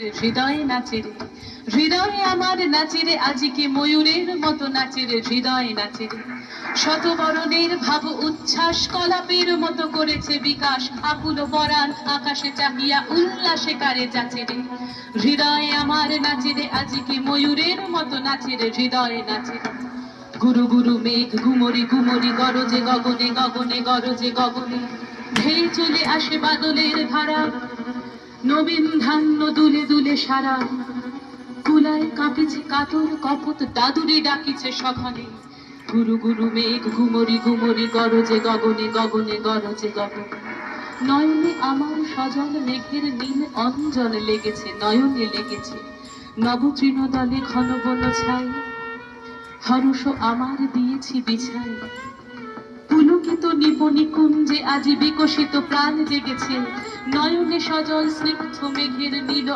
হৃদয়ে নাচে রে, হৃদয়ে আমার নাচে রে, আজিকে ময়ূরের মতো নাচে রে, হৃদয়ে নাচে রে। শতবরণের ভাব উচ্ছ্বাস কলাপের মতো করেছে বিকাশ, আকুল পরাণ আকাশে চাহিয়া উল্লাসে কারে যাচে রে। হৃদয়ে আমার নাচে রে, আজিকে ময়ূরের মতো নাচে রে, হৃদয়ে নাচে রে। গুরু গুরু মেঘ ঘুমরি ঘুমরি গরজে গগনে গগনে গরজে গগনে, ধেয়ে চলে আসে বাদলের ধারা, নবীন ধান্য দুলে দুলে সারা। কুলায় কাঁপিছে কাতর কপত, দাদুরে ডাকিছে সঘনে। গুরু গুরু মেঘ ঘুমরি ঘুমরি গরজে গগনে গগনে গরজে গগনে। নয়নে আমার সজল মেঘের নীল অঞ্জন লেগেছে, নয়নে লেগেছে নব তৃণদলে ঘন বন ছাই। হরষ আমার দিয়েছি বিছাই, পুলকিত নিপনি কুঞ্জে আজি বিকশিত প্রাণ জেগেছে, নয়নে সজল স্নিগ্ধ মেঘের নীল